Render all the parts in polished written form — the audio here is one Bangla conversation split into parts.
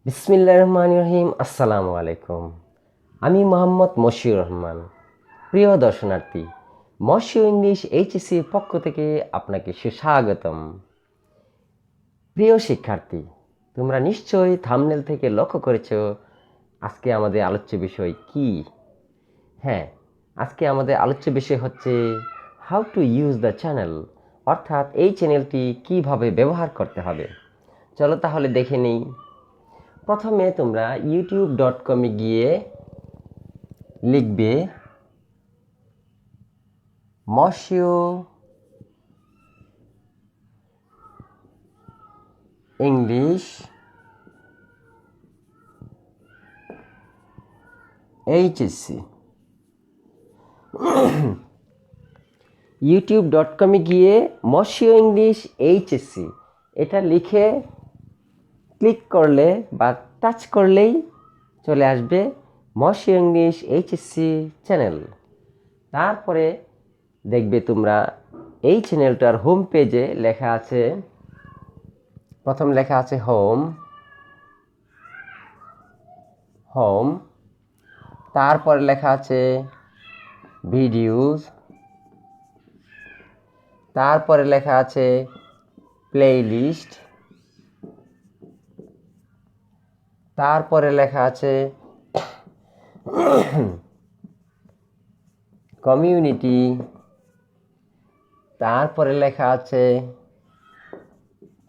বিসমিল্লাহির রহমানির রহিম। আসসালামু আলাইকুম। আমি মোহাম্মদ মশিউর রহমান। প্রিয় দর্শনার্থী, মশিউর ইংলিশ এইচএসসির পক্ষ থেকে আপনাকে সুস্বাগতম। প্রিয় শিক্ষার্থী, তোমরা নিশ্চয়ই থাম্বনেল থেকে লক্ষ্য করেছো আজকে আমাদের আলোচ্য বিষয় কি। হ্যাঁ, আজকে আমাদের আলোচ্য বিষয় হচ্ছে how to use the channel, অর্থাৎ এই চ্যানেলটি কিভাবে ব্যবহার করতে হবে। চলো তাহলে দেখে নিই। প্রথমে তোমরা youtube.com-এ গিয়ে লিখবে মশিউর ইংলিশ এইচএসসি। youtube.com-এ গিয়ে মশিউর ইংলিশ এইচএসসি এটা লিখে ক্লিক করলে বা টাচ করলেই চলে আসবে মশিউর ইংলিশ এইচএসসি চ্যানেল। তারপরে দেখবে তোমরা এই চ্যানেলটার হোম পেজে লেখা আছে, প্রথম লেখা আছে হোম, তারপরে লেখা আছে ভিডিওস, তারপরে লেখা আছে প্লেলিস্ট, তারপরে লেখা আছে কমিউনিটি, তারপরে লেখা আছে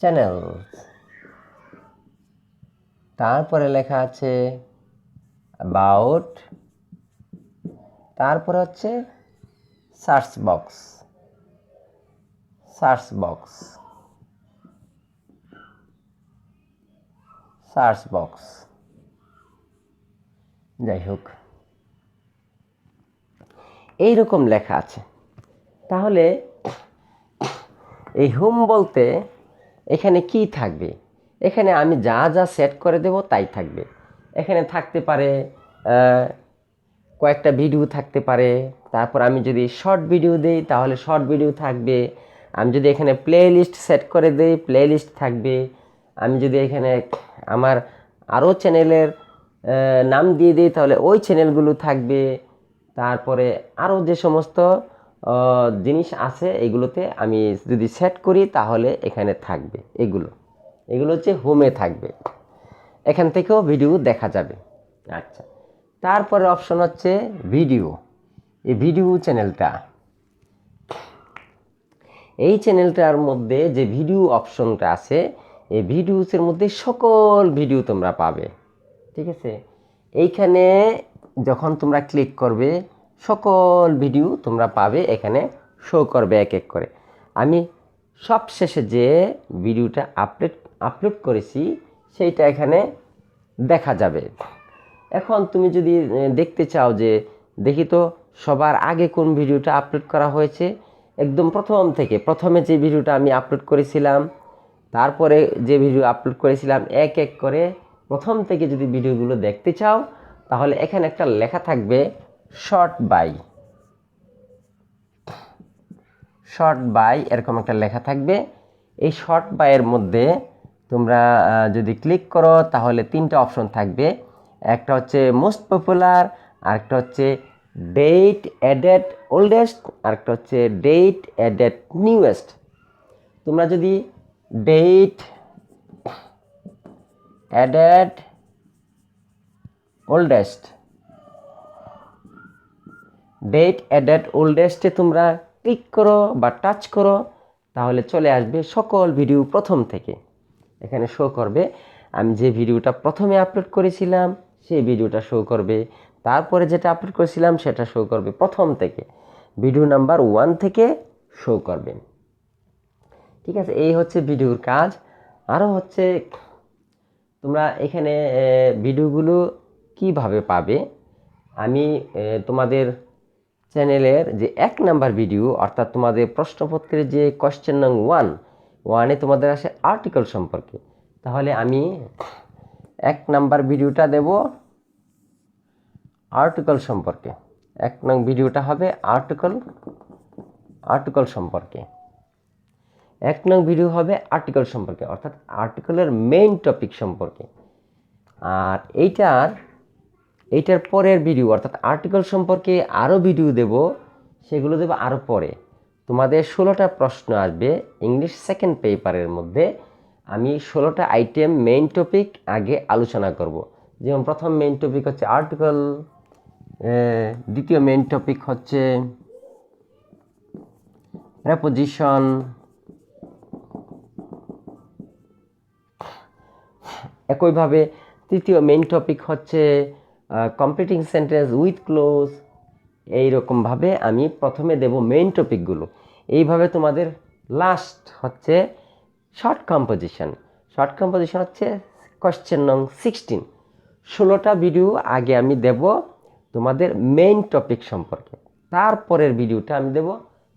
চ্যানেল, তারপরে লেখা আছে অ্যাবাউট, তারপরে হচ্ছে সার্চ বক্স। যাই হোক, এইরকম লেখা আছে। তাহলে এই হোম বলতে এখানে কি থাকবে? এখানে আমি যা যা সেট করে দেব তাই থাকবে। এখানে থাকতে পারে কয়েকটা ভিডিও থাকতে পারে। তারপর আমি যদি শর্ট ভিডিও দিই তাহলে শর্ট ভিডিও থাকবে। আমি যদি এখানে প্লে লিস্ট সেট করে দিই প্লে লিস্ট থাকবে। আমি যদি এখানে আমার আরও চ্যানেলের নাম দিয়ে দিই তাহলে ওই চ্যানেলগুলো থাকবে। তারপরে আরও যে সমস্ত জিনিস আছে এগুলোতে আমি যদি সেট করি তাহলে এখানে থাকবে। এগুলো হচ্ছে হোমে থাকবে, এখান থেকেও ভিডিও দেখা যাবে। আচ্ছা, তারপরে অপশন হচ্ছে ভিডিও। এই ভিডিও চ্যানেলটা, এই চ্যানেলটার মধ্যে যে ভিডিও অপশনটা আছে এই ভিডিওসের মধ্যে সকল ভিডিও তোমরা পাবে। ঠিক আছে, এইখানে যখন তোমরা ক্লিক করবে সকল ভিডিও তোমরা পাবে, এখানে শো করবে এক এক করে। আমি সবশেষে যে ভিডিওটা আপলোড করেছি সেইটা এখানে দেখা যাবে। এখন তুমি যদি দেখতে চাও যে দেখি তো সবার আগে কোন ভিডিওটা আপলোড করা হয়েছে, একদম প্রথমে যে ভিডিওটা আমি আপলোড করেছিলাম, তারপরে যে ভিডিও আপলোড করেছিলাম, এক এক করে প্রথম থেকে যদি ভিডিওগুলো দেখতে চাও তাহলে এখানে একটা লেখা থাকবে শর্ট বাই, এরকম একটা লেখা থাকবে। এই শর্ট বাইয়ের মধ্যে তোমরা যদি ক্লিক করো তাহলে তিনটা অপশন থাকবে। একটা হচ্ছে মোস্ট পপুলার, আরেকটা হচ্ছে ডেট অ্যাডেড ওল্ডেস্ট, আরেকটা হচ্ছে ডেট অ্যাডেড নিউয়েস্ট। তোমরা যদি ডেট অ্যাডেড ওল্ডেস্টে তোমরা ক্লিক করো বা টাচ করো তাহলে চলে আসবে সকল ভিডিও প্রথম থেকে এখানে শো করবে। আমি যে ভিডিওটা প্রথমে আপলোড করেছিলাম সেই ভিডিওটা শো করবে, তারপরে যেটা আপলোড করেছিলাম সেটা শো করবে, প্রথম থেকে ভিডিও নাম্বার 1 থেকে শো করবে। ঠিক আছে, এই হচ্ছে ভিডিওর কাজ। আরও হচ্ছে তোমরা এখানে ভিডিওগুলো কিভাবে পাবে। আমি তোমাদের চ্যানেলের যে 1 নাম্বার ভিডিও, অর্থাৎ তোমাদের প্রশ্নপত্রের যে কোয়েশ্চেন নং 1 তোমাদের আসে আর্টিকেল সম্পর্কে, তাহলে আমি 1 নাম্বার ভিডিওটা দেব আর্টিকেল সম্পর্কে। 1 নং ভিডিওটা হবে আর্টিকেল সম্পর্কে। 1 নং ভিডিও হবে আর্টিকেল সম্পর্কে, অর্থাৎ আর্টিকেলের মেইন টপিক সম্পর্কে। আর এইটার পরের ভিডিও অর্থাৎ আর্টিকেল সম্পর্কে আরও ভিডিও দেব, সেগুলো দেব আরও পরে। তোমাদের 16টা প্রশ্ন আসবে ইংলিশ সেকেন্ড পেপারের মধ্যে। আমি 16টা আইটেম মেইন টপিক আগে আলোচনা করব। যেমন প্রথম মেইন টপিক হচ্ছে আর্টিকেল, দ্বিতীয় মেইন টপিক হচ্ছে প্রেপোজিশন, একইভাবে তৃতীয় মেইন টপিক হচ্ছে কমপ্লিটিং সেন্টেন্স উইথ ক্লোজ। এইরকমভাবে আমি প্রথমে দেব মেইন টপিকগুলো। এইভাবে তোমাদের লাস্ট হচ্ছে শর্ট কম্পোজিশন। শর্ট কম্পোজিশন হচ্ছে কোয়েশ্চেন নং 16। 16টা ভিডিও আগে আমি দেব তোমাদের মেইন টপিক সম্পর্কে, তারপরের ভিডিওটা আমি দেব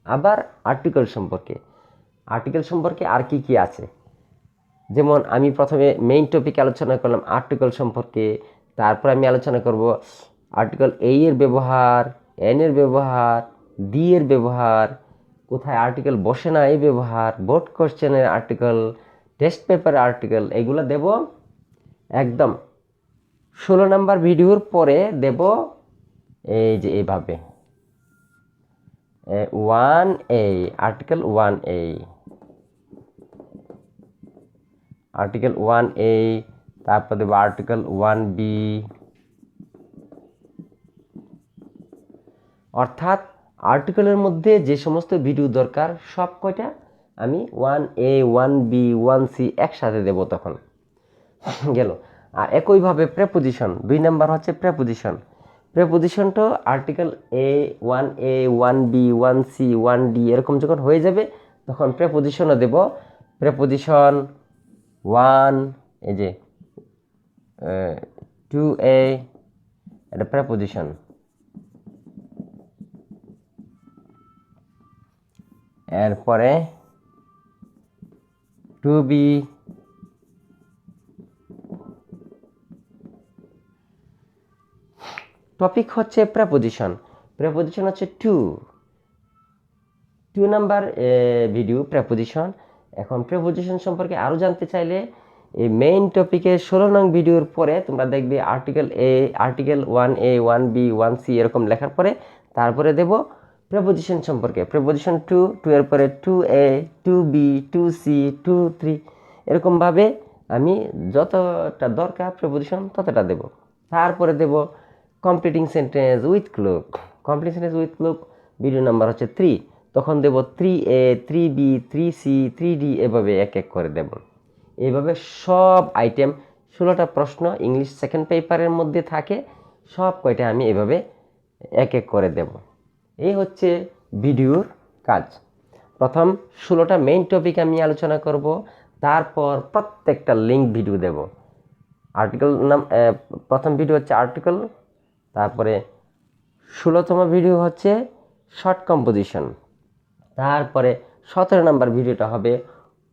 আবার আর্টিকেল সম্পর্কে। আর্টিকেল সম্পর্কে আর কি কি আছে, যেমন আমি প্রথমে মেইন টপিক আলোচনা করলাম আর্টিকেল সম্পর্কে, তারপর আমি আলোচনা করব আর্টিকেল এ এর ব্যবহার, এন এর ব্যবহার, দি এর ব্যবহার, কোথায় আর্টিকেল বসে না এই ব্যবহার, বোর্ড কোশ্চেনের আর্টিকেল, টেস্ট পেপার আর্টিকেল, এগুলো দেব একদম 16 নাম্বার ভিডিওর পরে দেব। এই যে এইভাবে 1A, article 1A, article 1A, তারপর দেব আর্টিকেল 1B। অর্থাৎ আর্টিকেলের মধ্যে যে সমস্ত ভিডিও দরকার সব কয়টা আমি 1A, 1B, 1C একসাথে দেব তখন গেল। আর একইভাবে প্রেপোজিশন, 2 নাম্বার হচ্ছে প্রেপোজিশন। প্রেপোজিশনটা article A, 1B, 1C, 1D এরকম যখন হয়ে যাবে তখন প্রেপোজিশনও দেব। প্রেপোজিশন 1, এই যে 2A, এটা প্রেপোজিশন। এরপরে 2B, টপিক হচ্ছে প্রেপোজিশন। প্রেপোজিশন হচ্ছে 2 নাম্বার ভিডিও প্রেপোজিশন। এখন প্রেপোজিশন সম্পর্কে আরও জানতে চাইলে এই মেইন টপিকের 16 নং ভিডিওর পরে তোমরা দেখবে article a, article 1A, 1B, 1C এরকম লেখার পরে তারপরে দেব প্রেপোজিশন সম্পর্কে। প্রেপোজিশন 2 এর পরে 2A, 2B, 2C, 2, 3 এরকমভাবে আমি যতটা দরকার প্রেপোজিশন ততটা দেব। তারপরে দেব completing sentence with clue. Completing sentence with clue video number হচ্ছে 3, তখন দেব 3A, 3B, 3C, 3D এভাবে এক এক করে দেব। এইভাবে সব আইটেম 16টা প্রশ্ন ইংলিশ সেকেন্ড পেপারের মধ্যে থাকে, সব কয়টা আমি এভাবে এক এক করে দেব। এই হচ্ছে ভিডিওর কাজ। প্রথম 16টা মেইন টপিক আমি আলোচনা করব, তারপর প্রত্যেকটা লিঙ্ক ভিডিও দেব। আর্টিকেল নাম, প্রথম ভিডিও হচ্ছে আর্টিকেল, তারপরে 16তম ভিডিও হচ্ছে শর্ট কম্পোজিশন, তারপরে 17 নাম্বার ভিডিওটা হবে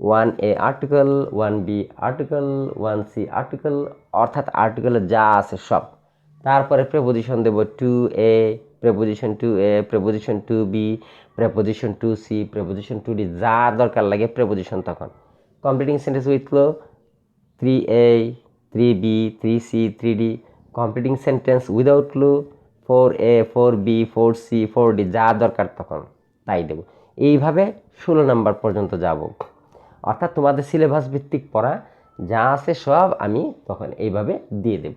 1A article, 1B article, 1C article, অর্থাৎ আর্টিকেলে যা আছে সব। তারপরে প্রেপোজিশন দেব 2A, preposition 2A, preposition 2B, preposition 2C, preposition 2D, যা দরকার লাগে প্রেপোজিশন তখন। Completing sentence with clue 3A, 3B, 3C, 3D, completing sentence without clue 4A, 4B, 4C, 4D, যা দরকার তখন তাই দেব। এইভাবে 16 নাম্বার পর্যন্ত যাব। অর্থাৎ তোমাদের সিলেবাস ভিত্তিক পড়া যা আছে সব আমি তখন এইভাবে দিয়ে দেব।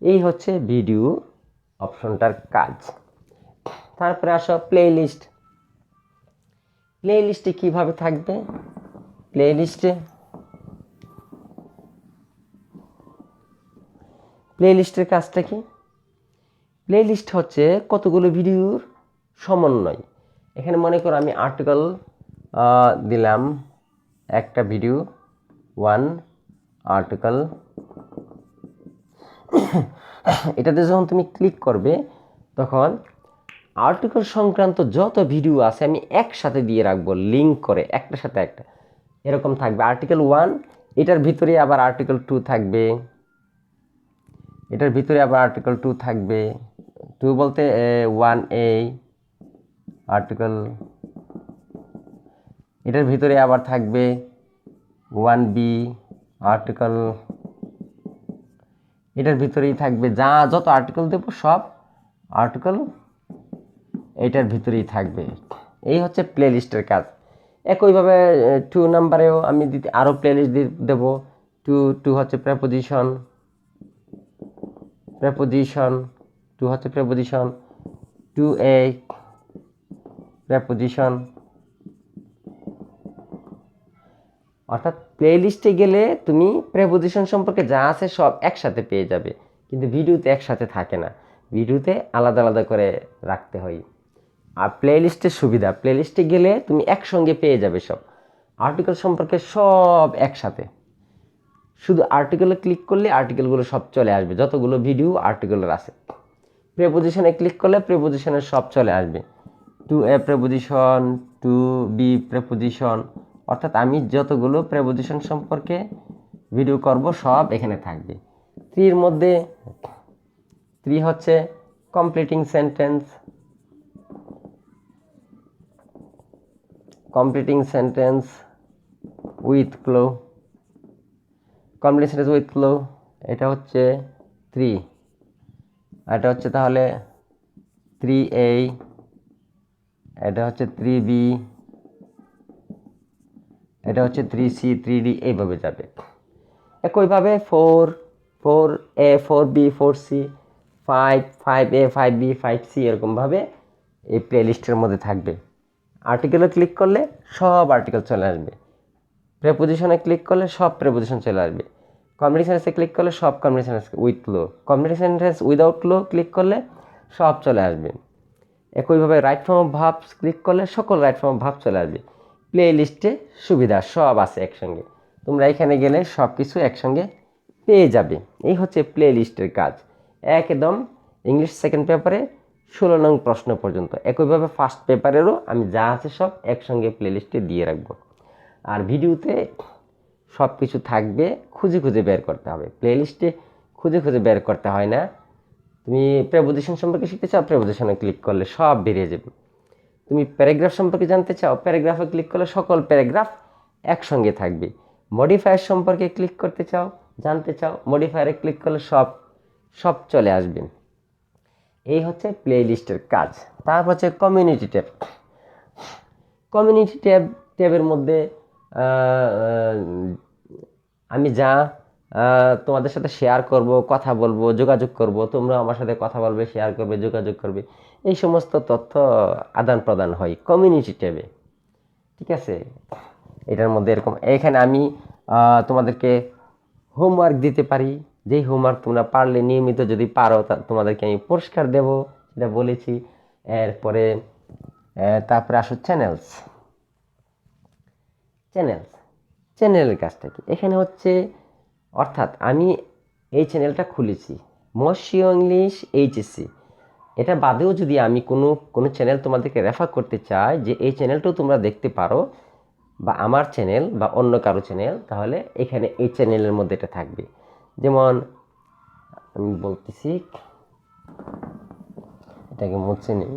এই হচ্ছে ভিডিও অপশনটার কাজ। তারপরে আসো প্লেলিস্ট। প্লেলিস্টে কীভাবে থাকবে? প্লেলিস্টের কাজটা কি? প্লেলিস্ট হচ্ছে কতগুলো ভিডিওর সমন্বয়। এখানে মনে করো আমি আর্টিকেল দিলাম একটা ভিডিও 1 আর্টিকেল, এটাতে যখন তুমি ক্লিক করবে তখন আর্টিকেল সংক্রান্ত যত ভিডিও আছে আমি একসাথে দিয়ে রাখবো, লিঙ্ক করে একটার সাথে একটা এরকম থাকবে। আর্টিকেল 1, এটার ভিতরে আবার আর্টিকেল 2 থাকবে, এটার ভিতরে আবার আর্টিকেল 2 থাকবে। 2 বলতে 1A আর্টিকেল, এটার ভিতরে আবার থাকবে 1B আর্টিকেল, এটার ভিতরেই থাকবে, যা যত আর্টিকেল দেব সব আর্টিকেল এটার ভিতরেই থাকবে। এই হচ্ছে প্লে লিস্টের কাজ। একইভাবে 2 নাম্বারেও আমি আরও প্লে লিস্ট দেবো। টু হচ্ছে প্রেপোজিশন, 2 হচ্ছে প্রেপোজিশন, 2a প্রেপোজিশন। অর্থাৎ প্লে লিস্টে গেলে তুমি প্রেপোজিশন সম্পর্কে যা আছে সব একসাথে পেয়ে যাবে, কিন্তু ভিডিওতে একসাথে থাকে না, ভিডিওতে আলাদা আলাদা করে রাখতে হয়। আর প্লে লিস্টের সুবিধা, প্লে লিস্টে গেলে তুমি একসঙ্গে পেয়ে যাবে সব আর্টিকেল সম্পর্কে সব একসাথে। শুধু আর্টিকেলে ক্লিক করলে আর্টিকেলগুলো সব চলে আসবে, যতগুলো ভিডিও আর্টিকেলের আছে। প্রেপোজিশনে ক্লিক করলে প্রেপোজিশনের সব চলে আসবে, 2a প্রেপোজিশন, 2b প্রেপোজিশন। অর্থাৎ আমি যতগুলো প্রেপোজিশন সম্পর্কে ভিডিও করব সব এখানে থাকবে। 3 মধ্যে 3 হচ্ছে completing sentence, with clue, completing sentence with clue, এটা হচ্ছে 3। এটা হচ্ছে তাহলে 3a, এটা হচ্ছে 3b, এটা হচ্ছে 3c, 3d, এইভাবে যাবে। একইভাবে 4a, 4b, 4c, 5a, 5b, 5c, এরকমভাবে এই প্লে লিস্টের মধ্যে থাকবে। আর্টিকেলে ক্লিক করলে সব আর্টিকেল চলে আসবে, প্রেপোজিশনে ক্লিক করলে সব প্রেপোজিশন চলে আসবে, কমপ্লিট সেন্টেন্সে ক্লিক করলে সব complete sentence with low, complete sentence without low click করলে সব চলে আসবে। একইভাবে right form of verbs click করলে সকল রাইট ফর্ম অফ ভার্ব চলে আসবে। প্লে লিস্টে সুবিধা সব আছে একসঙ্গে, তোমরা এখানে গেলে সব কিছু একসঙ্গে পেয়ে যাবে। এই হচ্ছে প্লে লিস্টের কাজ, একদম ইংলিশ সেকেন্ড পেপারে 16 নং প্রশ্ন পর্যন্ত। একইভাবে ফার্স্ট পেপারেরও আমি যা আছে সব একসঙ্গে প্লে লিস্টে দিয়ে রাখবো। আর ভিডিওতে সব কিছু থাকবে, খুঁজে খুঁজে বের করতে হবে, প্লে লিস্টে খুঁজে খুঁজে বের করতে হয় না। তুমি প্রেপোজিশন সম্পর্কে শিখতে চাও, প্রেপোজিশনে ক্লিক করলে সব বেরিয়ে যাবে। তুমি প্যারাগ্রাফ সম্পর্কে জানতে চাও, প্যারাগ্রাফে ক্লিক করলে সকল প্যারাগ্রাফ একসঙ্গে থাকবে। মডিফায়ার সম্পর্কে ক্লিক করতে চাও, জানতে চাও, মডিফায়ারে ক্লিক করলে সব চলে আসবে। এই হচ্ছে প্লে লিস্টের কাজ। তারপর হচ্ছে কমিউনিটি ট্যাব। কমিউনিটি ট্যাবের মধ্যে আমি যা তোমাদের সাথে শেয়ার করব, কথা বলবো, যোগাযোগ করব, তোমরা আমার সাথে কথা বলবে, শেয়ার করবে, যোগাযোগ করবে, এই সমস্ত তথ্য আদান প্রদান হয় কমিউনিটি ট্যাবে। ঠিক আছে, এটার মধ্যে এরকম এখানে আমি তোমাদেরকে হোমওয়ার্ক দিতে পারি, যেই হোমওয়ার্ক তোমরা পারলে নিয়মিত যদি পারো তোমাদেরকে আমি পুরস্কার দেব, সেটা বলেছি। এরপরে তারপরে আসো চ্যানেলের কাজটা কি এখানে হচ্ছে, অর্থাৎ আমি এই চ্যানেলটা খুলেছি মসিউর ইংলিশ এইচএসসি, এটা বাদেও যদি আমি কোনো চ্যানেল তোমাদেরকে রেফার করতে চাই যে এই চ্যানেলটাও তোমরা দেখতে পারো, বা আমার চ্যানেল বা অন্য কারো চ্যানেল, তাহলে এখানে এই চ্যানেলের মধ্যে এটা থাকবে। যেমন আমি বলতেছি, এটাকে মুছে নিই।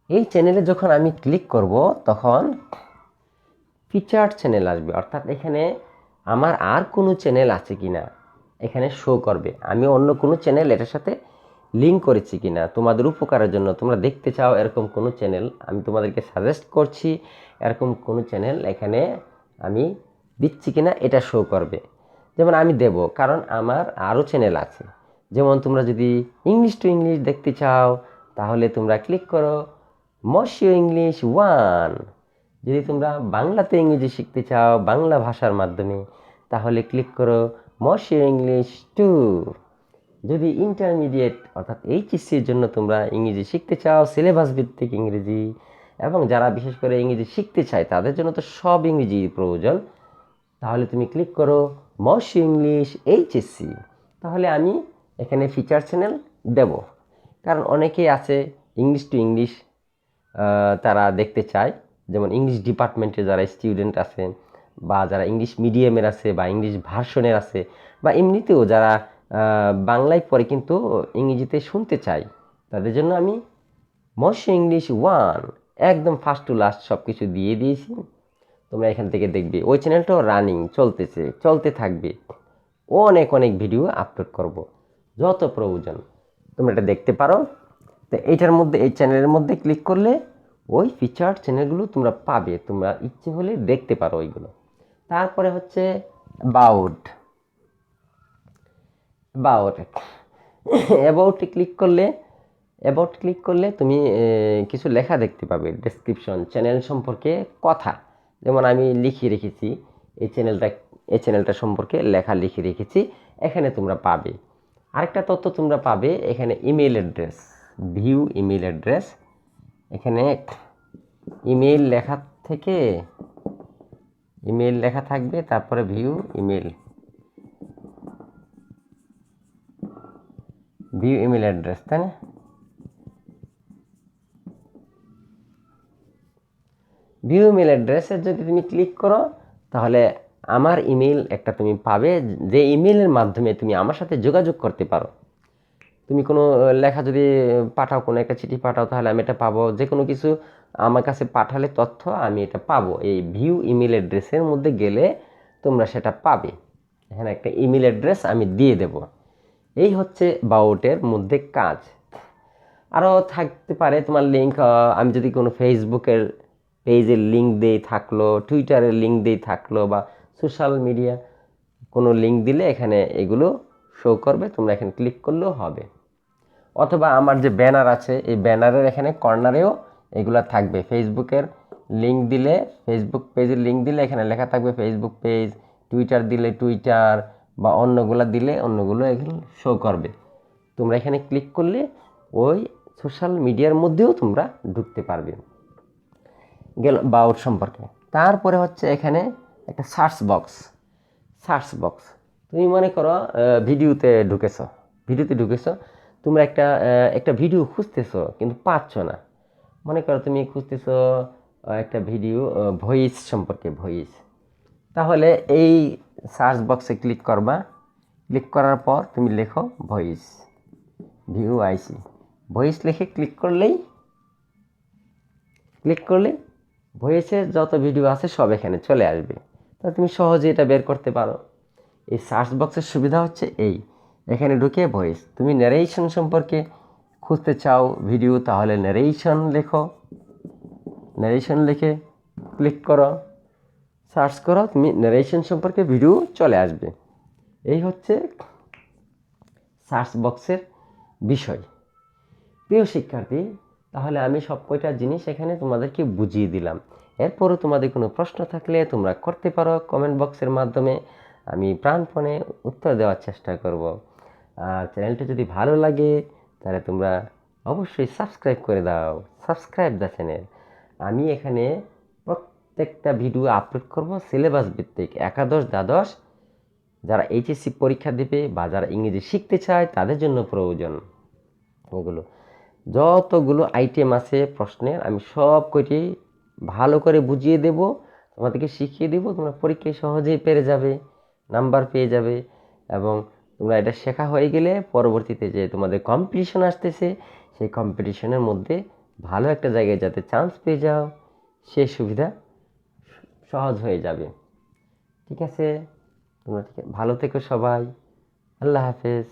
এই চ্যানেলে যখন আমি ক্লিক করব তখন ফিচার্ড চ্যানেল আসবে, অর্থাৎ এখানে আমার আর কোনো চ্যানেল আছে কিনা এখানে শো করবে, আমি অন্য কোনো চ্যানেল এটার সাথে লিঙ্ক করেছি কিনা, তোমাদের উপকারের জন্য তোমরা দেখতে চাও এরকম কোনো চ্যানেল আমি তোমাদেরকে সাজেস্ট করছি, এরকম কোনো চ্যানেল এখানে আমি দিচ্ছি কিনা এটা শো করবে। যেমন আমি দেব, কারণ আমার আরও চ্যানেল আছে। যেমন তোমরা যদি ইংলিশ টু ইংলিশ দেখতে চাও তাহলে তোমরা ক্লিক করো মসিউর ইংলিশ 1। যদি তোমরা বাংলাতে ইংরেজি শিখতে চাও বাংলা ভাষার মাধ্যমে তাহলে ক্লিক করো মসিউর ইংলিশ 2। যদি ইন্টারমিডিয়েট অর্থাৎ এইচএসসির জন্য তোমরা ইংরেজি শিখতে চাও, সিলেবাস ভিত্তিক ইংরেজি, এবং যারা বিশেষ করে ইংরেজি শিখতে চায় তাদের জন্য তো সব ইংরেজি প্রয়োজন, তাহলে তুমি ক্লিক করো মসিউর ইংলিশ এইচএসসি। তাহলে আমি এখানে ফিচার চ্যানেল দেব, কারণ অনেকেই আছে ইংলিশ টু ইংলিশ তারা দেখতে চায়, যেমন ইংলিশ ডিপার্টমেন্টে যারা স্টুডেন্ট আছে, বা যারা ইংলিশ মিডিয়ামের আছে, বা ইংলিশ ভার্সনের আছে, বা এমনিতেও যারা বাংলায় পড়ে কিন্তু ইংরেজিতে শুনতে চাই, তাদের জন্য আমি মসিউর ইংলিশ 1 একদম ফার্স্ট টু লাস্ট সব কিছু দিয়ে দিয়েছি। তোমরা এখান থেকে দেখবে। ওই চ্যানেলটাও রানিং চলতেছে, চলতে থাকবে। অনেক অনেক ভিডিও আপলোড করব, যত প্রয়োজন তোমরা এটা দেখতে পারো। তো এইটার মধ্যে, এই চ্যানেলের মধ্যে ক্লিক করলে ওই ফিচার চ্যানেলগুলো তোমরা পাবে, তোমরা ইচ্ছে হলে দেখতে পারো ওইগুলো। তারপরে হচ্ছে অ্যাবাউট। অ্যাবাউটে ক্লিক করলে তুমি কিছু লেখা দেখতে পাবে, ডেসক্রিপশন, চ্যানেল সম্পর্কে কথা। যেমন আমি লিখে রেখেছি এই চ্যানেলটা সম্পর্কে লেখা লিখে রেখেছি, এখানে তোমরা পাবে। আরেকটা তথ্য তোমরা পাবে এখানে, email address, view email address. এখানে ইমেল লেখা থেকে ইমেল লেখা থাকবে, তারপরে ভিউ ইমেল অ্যাড্রেস, তাই না? ভিউ ইমেল অ্যাড্রেসে যদি তুমি ক্লিক করো তাহলে আমার ইমেল একটা তুমি পাবে, যে ইমেলের মাধ্যমে তুমি আমার সাথে যোগাযোগ করতে পারো। তুমি কোনো লেখা যদি পাঠাও, কোনো একটা চিঠি পাঠাও, তাহলে আমি এটা পাবো। যে কোনো কিছু আমার কাছে পাঠালে তথ্য আমি এটা পাবো। এই ভিউ ইমেল অ্যাড্রেসের মধ্যে গেলে তোমরা সেটা পাবে। এখানে একটা ইমেল অ্যাড্রেস আমি দিয়ে দেব। এই হচ্ছে অ্যাবাউটের মধ্যে কাজ। আরও থাকতে পারে তোমার লিঙ্ক, আমি যদি কোনো ফেসবুকের পেজের লিঙ্ক দিয়ে থাকলো, টুইটারের লিঙ্ক দিয়ে থাকলো, বা সোশ্যাল মিডিয়া কোনো লিঙ্ক দিলে এখানে এগুলো শো করবে, তোমরা এখানে ক্লিক করলেও হবে। অথবা আমার যে ব্যানার আছে, এই ব্যানারের এখানে কর্নারেও এগুলো থাকবে। ফেসবুকের লিঙ্ক দিলে, ফেসবুক পেজের লিঙ্ক দিলে এখানে লেখা থাকবে ফেসবুক পেজ, টুইটার দিলে টুইটার, বা অন্যগুলো দিলে অন্যগুলো এখানে শো করবে। তোমরা এখানে ক্লিক করলে ওই সোশ্যাল মিডিয়ার মধ্যেও তোমরা ঢুকতে পারবে। গেল অ্যাবাউট সম্পর্কে। তারপরে হচ্ছে এখানে একটা সার্চ বক্স। তুমি মনে করো ভিডিওতে ঢুকেছো, তোমরা একটা ভিডিও খুঁজতেছো কিন্তু পাচ্ছ না। মনে করো তুমি খুঁজতেছো একটা ভিডিও ভয়েস সম্পর্কে, তাহলে এই সার্চ বক্সে ক্লিক করবা। ক্লিক করার পর তুমি লেখো ভয়েস, ভয়েস লিখে ক্লিক করলে ভয়েসের যত ভিডিও আছে সব এখানে চলে আসবে। তো তুমি সহজে এটা বের করতে পারো। এই সার্চ বক্সের সুবিধা হচ্ছে এখানে ঢুকে ভয়েস, তুমি ন্যারেশন সম্পর্কে খুঁজতে চাও ভিডিও, তাহলে ন্যারেশন লিখে ক্লিক করো, সার্চ করো, তুমি ন্যারেশন সম্পর্কে ভিডিও চলে আসবে। এই হচ্ছে সার্চ বক্সের বিষয়। প্রিয় শিক্ষার্থী, তাহলে আমি সব কয়টা জিনিস এখানে তোমাদেরকে বুঝিয়ে দিলাম। এরপরও তোমাদের কোনো প্রশ্ন থাকলে তোমরা করতে পারো কমেন্ট বক্সের মাধ্যমে, আমি প্রাণপণে উত্তর দেওয়ার চেষ্টা করব। আর চ্যানেলটা যদি ভালো লাগে তাহলে তোমরা অবশ্যই সাবস্ক্রাইব করে দাও, সাবস্ক্রাইব দ্য চ্যানেল। আমি এখানে প্রত্যেকটা ভিডিও আপলোড করব সিলেবাস ভিত্তিক, একাদশ দ্বাদশ, যারা এইচএসসি পরীক্ষা দেবে বা যারা ইংরেজি শিখতে চায় তাদের জন্য প্রয়োজন। এগুলো যতগুলো আইটেম আছে প্রশ্নের, আমি সব কয়টি ভালো করে বুঝিয়ে দেব, তোমাদেরকে শিখিয়ে দেব। তোমরা পরীক্ষায় সহজেই পেরে যাবে, নাম্বার পেয়ে যাবে। এবং তোমরা এটা শেখা হয়ে গেলে পরবর্তীতে যে তোমাদের কম্পিটিশন আসতেছে, সেই কম্পিটিশনের মধ্যে ভালো একটা জায়গায় যাতে চান্স পেয়ে যাও, সে সুবিধা সহজ হয়ে যাবে। ঠিক আছে, তোমরা ভালো থেকো সবাই। আল্লাহ হাফেজ।